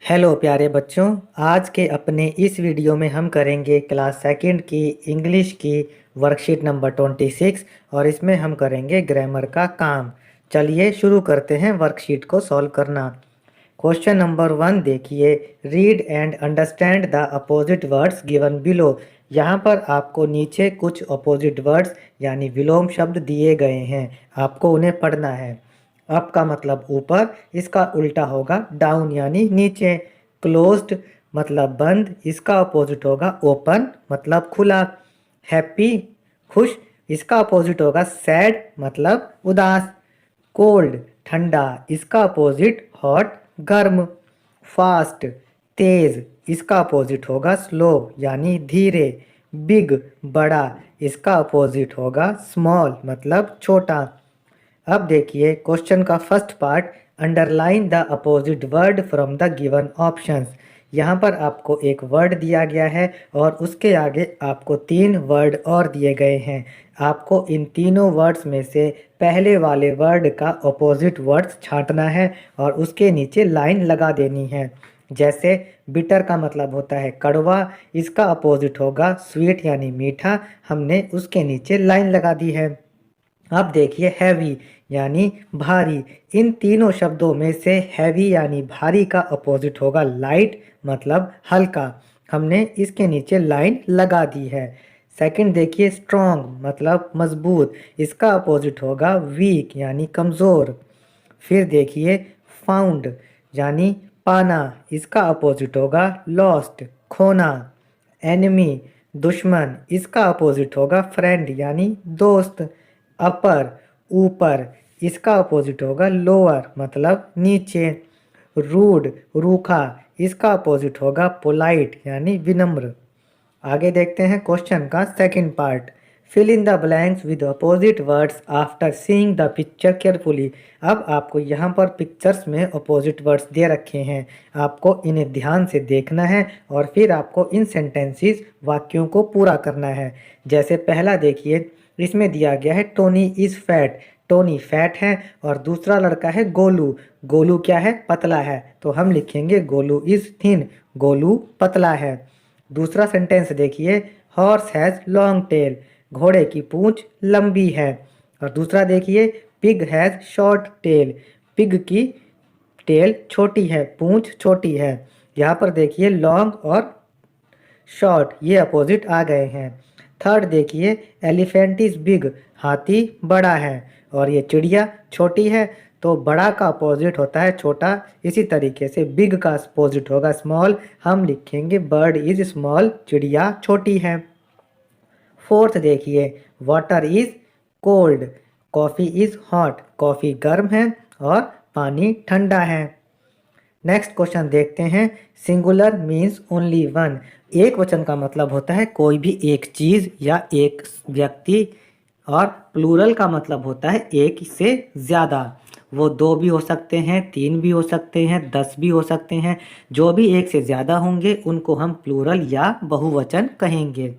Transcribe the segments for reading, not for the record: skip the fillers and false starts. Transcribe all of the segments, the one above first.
Hello प्यारे बच्चों। आज के अपने इस वीडियो में हम करेंगे क्लास सेकंड की इंग्लिश की वर्कशीट नंबर 26 और इसमें हम करेंगे ग्रामर का काम। चलिए शुरू करते हैं वर्कशीट को सॉल्व करना। क्वेश्चन नंबर 1 देखिए, read and understand the opposite words given below. यहाँ पर आपको नीचे कुछ अपोजिट वर्ड्स यानी विलोम शब्द दिए गए हैं, आपको उन्हें पढ़ना है। अप का मतलब ऊपर, इसका उल्टा होगा डाउन यानी नीचे। क्लोज्ड मतलब बंद, इसका अपोजिट होगा ओपन मतलब खुला। हैप्पी खुश, इसका अपोजिट होगा सैड मतलब उदास। कोल्ड ठंडा, इसका अपोजिट हॉट गर्म। फास्ट तेज, इसका अपोजिट होगा स्लो यानी धीरे। बिग बड़ा, इसका अपोजिट होगा स्मॉल मतलब छोटा। अब देखिए क्वेश्चन का first part, underline the opposite word from the given options. यहाँ पर आपको एक वर्ड दिया गया है और उसके आगे आपको 3 वर्ड और दिए गए हैं। आपको इन तीनों वर्ड्स में से पहले वाले वर्ड का अपोजिट वर्ड्स छांटना है और उसके नीचे लाइन लगा देनी है। जैसे बिटर का मतलब होता है कड़वा, इसका अपोजिट होगा स्वीट यानी मीठा, हमने उसके नीचे लाइन लगा दी है। अब देखिए हैवी यानी भारी, इन तीनों शब्दों में से हैवी यानी भारी का अपोजिट होगा लाइट मतलब हल्का, हमने इसके नीचे लाइन लगा दी है। सेकंड देखिए स्ट्रॉन्ग मतलब मजबूत, इसका अपोजिट होगा वीक यानी कमज़ोर। फिर देखिए फाउंड यानी पाना, इसका अपोजिट होगा लॉस्ट खोना। एनिमी दुश्मन, इसका अपोजिट होगा फ्रेंड यानी दोस्त। अपर ऊपर, इसका अपोजिट होगा लोअर मतलब नीचे। रूड रूखा, इसका अपोजिट होगा पोलाइट यानी विनम्र। आगे देखते हैं क्वेश्चन का second part, fill in the blanks with opposite words after seeing the picture carefully. अब आपको यहाँ पर पिक्चर्स में अपोजिट वर्ड्स दे रखे हैं, आपको इन्हें ध्यान से देखना है और फिर आपको इन सेंटेंसेस वाक्यों को पूरा करना है। जैसे पहला देखिए, इसमें दिया गया है Tony is fat, Tony fat है और दूसरा लड़का है गोलू, गोलू क्या है पतला है, तो हम लिखेंगे गोलू इज़ थिन, गोलू पतला है। दूसरा सेंटेंस देखिए, हॉर्स हैज़ लॉन्ग टेल, घोड़े की पूंछ लंबी है। और दूसरा देखिए, pig has short tail, pig की टेल छोटी है, पूंछ छोटी है। यहाँ पर देखिए लॉन्ग और शॉर्ट ये अपोजिट आ गए हैं। थर्ड देखिए, एलिफेंट इज बिग, हाथी बड़ा है और ये चिड़िया छोटी है, तो बड़ा का अपोजिट होता है छोटा, इसी तरीके से बिग का अपोजिट होगा स्मॉल, हम लिखेंगे बर्ड इज स्मॉल, चिड़िया छोटी है। फोर्थ देखिए, water is cold, coffee is hot, coffee गर्म है और पानी ठंडा है। नेक्स्ट क्वेश्चन देखते हैं, सिंगुलर मीन्स ओनली वन, एक वचन का मतलब होता है कोई भी एक चीज़ या एक व्यक्ति, और प्लूरल का मतलब होता है एक से ज़्यादा, वो 2 भी हो सकते हैं, 3 भी हो सकते हैं, 10 भी हो सकते हैं, जो भी एक से ज़्यादा होंगे उनको हम प्लूरल या बहुवचन कहेंगे।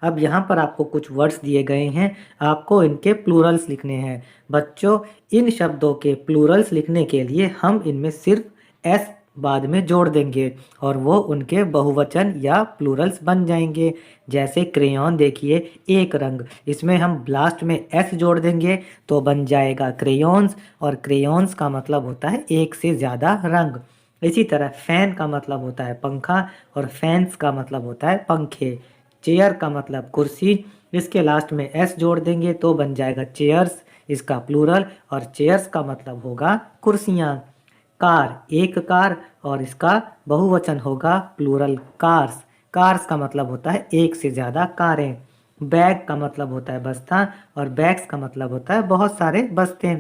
अब यहाँ पर आपको कुछ वर्ड्स दिए गए हैं, आपको इनके प्लूरल्स लिखने हैं। बच्चों इन शब्दों के प्लूरल्स लिखने के लिए हम इनमें सिर्फ एस बाद में जोड़ देंगे और वो उनके बहुवचन या प्लूरल्स बन जाएंगे। जैसे क्रेयॉन देखिए एक रंग, इसमें हम लास्ट में एस जोड़ देंगे तो बन जाएगा क्रेयॉन्स, और क्रेयॉन्स का मतलब होता है एक से ज़्यादा रंग। इसी तरह फैन का मतलब होता है पंखा और फैंस का मतलब होता है पंखे। चेयर का मतलब कुर्सी, इसके लास्ट में एस जोड़ देंगे तो बन जाएगा चेयर्स, इसका प्लूरल, और चेयर्स का मतलब होगा कुर्सियाँ। कार एक कार और इसका बहुवचन होगा प्लूरल कार्स, कार्स का मतलब होता है एक से ज़्यादा कारें। बैग का मतलब होता है बस्ता और बैग्स का मतलब होता है बहुत सारे बस्ते।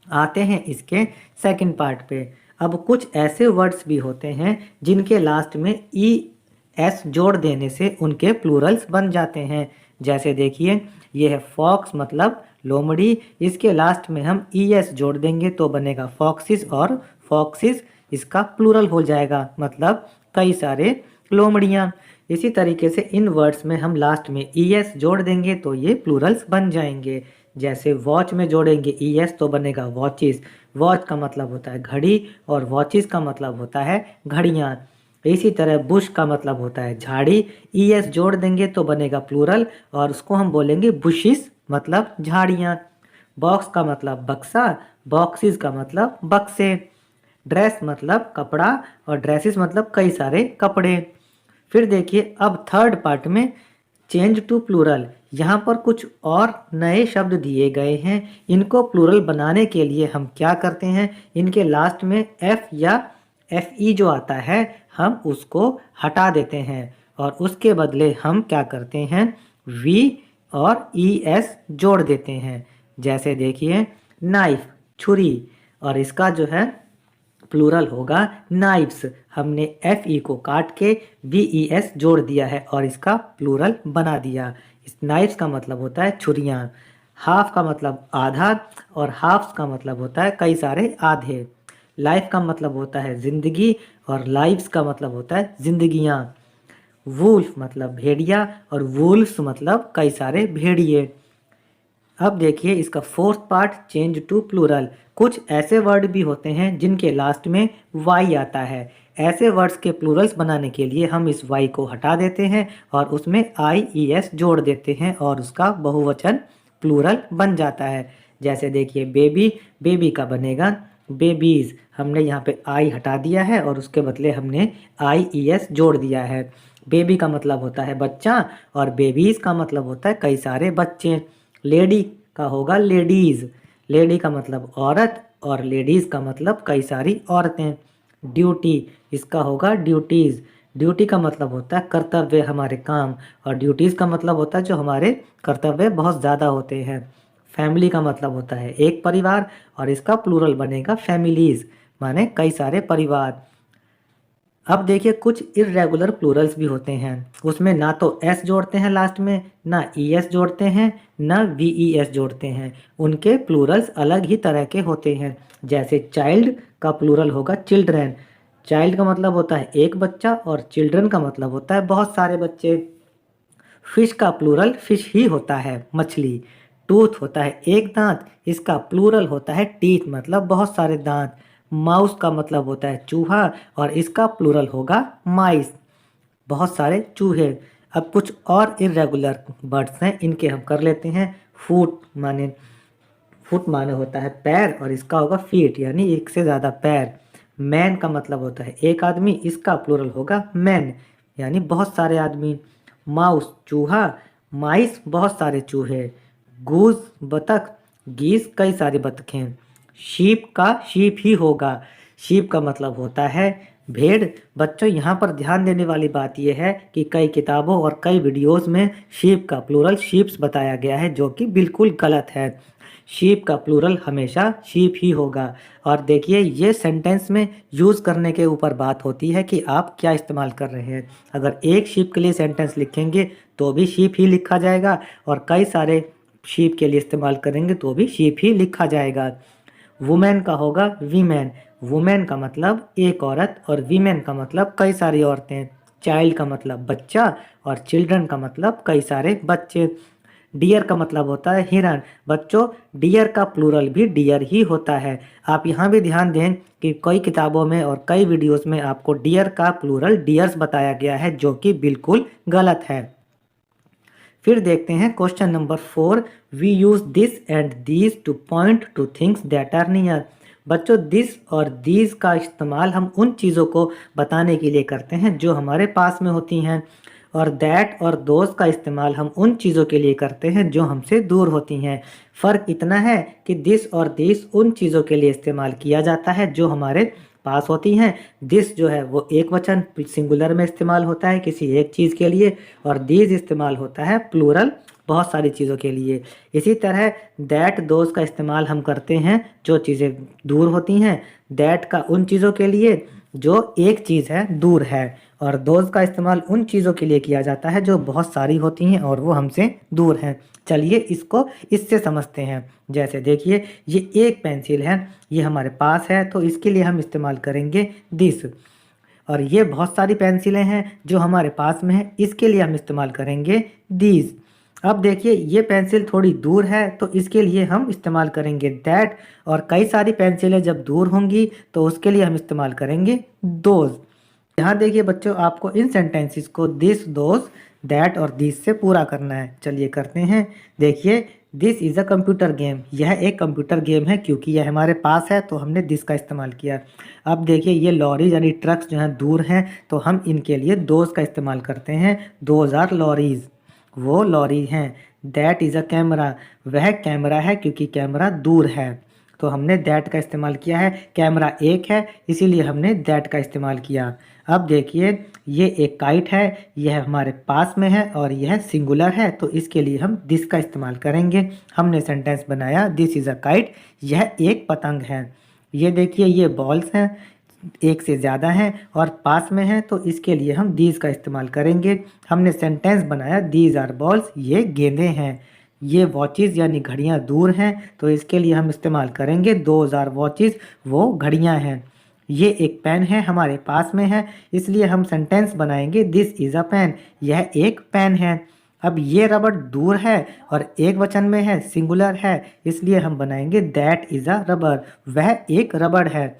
आते हैं इसके सेकंड पार्ट पे। अब कुछ ऐसे वर्ड्स भी होते हैं जिनके लास्ट में ई एस जोड़ देने से उनके प्लूरल्स बन जाते हैं। जैसे देखिए ये है फॉक्स मतलब लोमड़ी, इसके लास्ट में हम ई एस जोड़ देंगे तो बनेगा फॉक्सिस, और फॉक्सिस इसका प्लूरल हो जाएगा मतलब कई सारे लोमड़ियाँ। इसी तरीके से इन वर्ड्स में हम लास्ट में ई एस जोड़ देंगे तो ये प्लूरल्स बन जाएंगे। जैसे वॉच में जोड़ेंगे ES तो बनेगा वॉचिस। वॉच का मतलब होता है घड़ी और वॉचिस का मतलब होता है घड़ियाँ। इसी तरह बुश का मतलब होता है झाड़ी। ES जोड़ देंगे तो बनेगा प्लूरल और उसको हम बोलेंगे बुशिस, मतलब झाड़ियाँ। बॉक्स का मतलब बक्सा, बॉक्सेस का मतलब बक्से। ड्रेस मतलब कपड़ा और ड्रेसेस मतलब कई सारे कपड़े। फिर देखिए अब थर्ड पार्ट में चेंज टू प्लूरल, यहाँ पर कुछ और नए शब्द दिए गए हैं। इनको प्लूरल बनाने के लिए हम क्या करते हैं, इनके लास्ट में F या FE जो आता है हम उसको हटा देते हैं और उसके बदले हम क्या करते हैं V और ES जोड़ देते हैं। जैसे देखिए नाइफ, छुरी, और इसका जो है प्लूरल होगा नाइफ्स। हमने FE को काट के VES जोड़ दिया है और इसका प्लूरल बना दिया। इस नाइफ्स का मतलब होता है छुरियाँ। हाफ का मतलब आधा और हाफ्स का मतलब होता है कई सारे आधे। लाइफ का मतलब होता है ज़िंदगी और लाइफ्स का मतलब होता है ज़िंदगियाँ। वुल्फ मतलब भेड़िया और वुल्फ्स मतलब कई सारे भेड़िए। अब देखिए इसका fourth part change to plural. कुछ ऐसे वर्ड भी होते हैं जिनके लास्ट में वाई आता है। ऐसे वर्ड्स के प्लूरल्स बनाने के लिए हम इस वाई को हटा देते हैं और उसमें IES जोड़ देते हैं और उसका बहुवचन प्लूरल बन जाता है। जैसे देखिए बेबी, बेबी का बनेगा बेबीज़। हमने यहाँ पे आई हटा दिया है और उसके बदले हमने IES जोड़ दिया है। बेबी का मतलब होता है बच्चा और बेबीज़ का मतलब होता है कई सारे बच्चे। लेडी का होगा लेडीज़, लेडी का मतलब औरत और लेडीज़ का मतलब कई सारी औरतें। ड्यूटी, इसका होगा ड्यूटीज़। ड्यूटी का मतलब होता है कर्तव्य, हमारे काम, और ड्यूटीज़ का मतलब होता है जो हमारे कर्तव्य बहुत ज़्यादा होते हैं। फैमिली का मतलब होता है एक परिवार और इसका प्लूरल बनेगा फैमिलीज़, माने कई सारे परिवार। अब देखिए कुछ इर्रेगुलर प्लूरल्स भी होते हैं, उसमें ना तो S जोड़ते हैं लास्ट में, ना ES जोड़ते हैं, ना VES जोड़ते हैं। उनके प्लूरल्स अलग ही तरह के होते हैं। जैसे चाइल्ड का प्लूरल होगा चिल्ड्रेन। चाइल्ड का मतलब होता है एक बच्चा और चिल्ड्रन का मतलब होता है बहुत सारे बच्चे। फिश का प्लूरल फिश ही होता है, मछली। टूथ होता है एक दांत, इसका प्लूरल होता है टीथ, मतलब बहुत सारे दांत। माउस का मतलब होता है चूहा और इसका प्लूरल होगा माइस, बहुत सारे चूहे। अब कुछ और इर्रेगुलर वर्ड्स हैं, इनके हम कर लेते हैं। फुट माने होता है पैर और इसका होगा फीट, यानी एक से ज़्यादा पैर। मैन का मतलब होता है एक आदमी, इसका प्लूरल होगा मैन, यानी बहुत सारे आदमी। माउस चूहा, माइस बहुत सारे चूहे। गूज बतख, गीस कई सारी बतखें। शीप का शीप ही होगा, शीप का मतलब होता है भेड़। बच्चों यहाँ पर ध्यान देने वाली बात यह है कि कई किताबों और कई वीडियोस में शीप का प्लूरल शीप्स बताया गया है, जो कि बिल्कुल गलत है। शीप का प्लूरल हमेशा शीप ही होगा। और देखिए ये सेंटेंस में यूज़ करने के ऊपर बात होती है कि आप क्या इस्तेमाल कर रहे हैं। अगर एक शीप के लिए सेंटेंस लिखेंगे तो भी शीप ही लिखा जाएगा और कई सारे शीप के लिए इस्तेमाल करेंगे तो भी शीप ही लिखा जाएगा। वुमेन का होगा वीमेन। वुमेन का मतलब एक औरत और वीमेन का मतलब कई सारी औरतें। चाइल्ड का मतलब बच्चा और चिल्ड्रन का मतलब कई सारे बच्चे। डियर का मतलब होता है हिरन। बच्चों डियर का प्लूरल भी डियर ही होता है। आप यहाँ भी ध्यान दें कि कई किताबों में और कई वीडियोस में आपको डियर का प्लूरल डियर्स बताया गया है, जो कि बिल्कुल गलत है। फिर देखते हैं question number 4। We use this and these to point to things that are near. बच्चों दिस और दीज का इस्तेमाल हम उन चीज़ों को बताने के लिए करते हैं जो हमारे पास में होती हैं, और दैट और दोस्त का इस्तेमाल हम उन चीज़ों के लिए करते हैं जो हमसे दूर होती हैं। फ़र्क इतना है कि दिस और दिस उन चीज़ों के लिए इस्तेमाल किया जाता है जो हमारे पास होती हैं। दिस जो है वो एक वचन सिंगुलर में इस्तेमाल होता है किसी एक चीज़ के लिए, और दीज इस्तेमाल होता है प्लूरल बहुत सारी चीज़ों के लिए। इसी तरह दैट दोस्त का इस्तेमाल हम करते हैं जो चीज़ें दूर होती हैं, दैट का उन चीज़ों के लिए जो एक चीज़ है दूर है, और दोस्त का इस्तेमाल उन चीज़ों के लिए किया जाता है जो बहुत सारी होती हैं और वो हमसे दूर हैं। चलिए इसको इससे समझते हैं। जैसे देखिए ये एक पेंसिल है, ये हमारे पास है तो इसके लिए हम इस्तेमाल करेंगे दिस, और ये बहुत सारी पेंसिलें हैं जो हमारे पास में है, इसके लिए हम इस्तेमाल करेंगे दीज। अब देखिए ये पेंसिल थोड़ी दूर है तो इसके लिए हम इस्तेमाल करेंगे दैट, और कई सारी पेंसिलें जब दूर होंगी तो उसके लिए हम इस्तेमाल करेंगे दोज। यहाँ देखिए बच्चों, आपको इन सेंटेंसेस को दिस, दोज, दैट और दिस से पूरा करना है। चलिए करते हैं। देखिए, this is a computer game, यह एक कंप्यूटर गेम है। क्योंकि यह हमारे पास है तो हमने दिस का इस्तेमाल किया। अब देखिए ये लॉरीज यानी ट्रक्स जो हैं दूर हैं तो हम इनके लिए दोज का इस्तेमाल करते हैं। दोज आर लॉरीज, वो लॉरी हैं। दैट इज़ अ कैमरा, वह कैमरा है क्योंकि कैमरा दूर है तो हमने दैट का इस्तेमाल किया है। कैमरा एक है इसीलिए हमने दैट का इस्तेमाल किया। अब देखिए ये एक काइट है, यह हमारे पास में है और यह सिंगुलर है तो इसके लिए हम दिस का इस्तेमाल करेंगे। हमने सेंटेंस बनाया दिस इज़ अ काइट, यह एक पतंग है। ये देखिए ये बॉल्स हैं, एक से ज़्यादा हैं और पास में हैं तो इसके लिए हम दीज का इस्तेमाल करेंगे। हमने सेंटेंस बनाया दीज आर बॉल्स, ये गेंदे हैं। ये वॉचेस यानी घड़ियां दूर हैं तो इसके लिए हम इस्तेमाल करेंगे दोज आर वॉचेस, वो घड़ियां हैं। ये एक पेन है, हमारे पास में है इसलिए हम सेंटेंस बनाएंगे दिस इज़ अ पेन, यह एक पेन है। अब ये रबड़ दूर है और एक वचन में है, सिंगुलर है, इसलिए हम बनाएंगे दैट इज़ अ रबर, वह एक रबड़ है।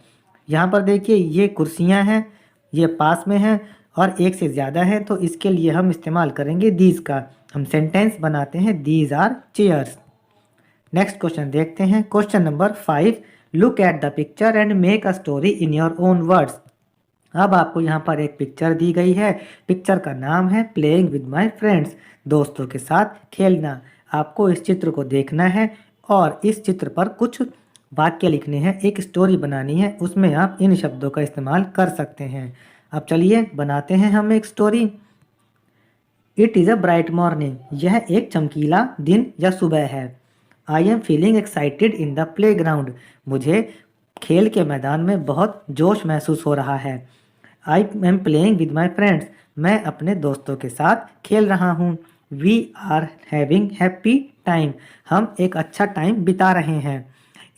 यहाँ पर देखिए ये कुर्सियाँ हैं, ये पास में हैं और एक से ज़्यादा हैं तो इसके लिए हम इस्तेमाल करेंगे दीज का। हम सेंटेंस बनाते हैं these are chairs. Next question देखते हैं। Question number 5, look at the picture and make a story in your own words. अब आपको यहाँ पर एक पिक्चर दी गई है। पिक्चर का नाम है प्लेइंग विद माई फ्रेंड्स, दोस्तों के साथ खेलना। आपको इस चित्र को देखना है और इस चित्र पर कुछ वाक्य लिखने हैं, एक स्टोरी बनानी है, उसमें आप इन शब्दों का इस्तेमाल कर सकते हैं। अब चलिए बनाते हैं हम एक story. It is a bright morning, यह एक चमकीला दिन या सुबह है। I am feeling excited in the play ground, मुझे खेल के मैदान में बहुत जोश महसूस हो रहा है। I am playing with my friends, मैं अपने दोस्तों के साथ खेल रहा हूँ। We are having happy time, हम एक अच्छा टाइम बिता रहे हैं।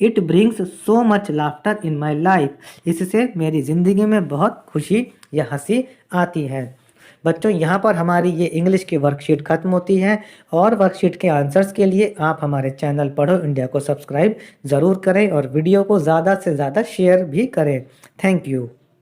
It brings so much laughter in my life, इससे मेरी ज़िंदगी में बहुत खुशी या हंसी आती है। बच्चों यहाँ पर हमारी ये इंग्लिश की वर्कशीट खत्म होती है और वर्कशीट के आंसर्स के लिए आप हमारे चैनल पढ़ो इंडिया को सब्सक्राइब ज़रूर करें और वीडियो को ज़्यादा से ज़्यादा शेयर भी करें। Thank you.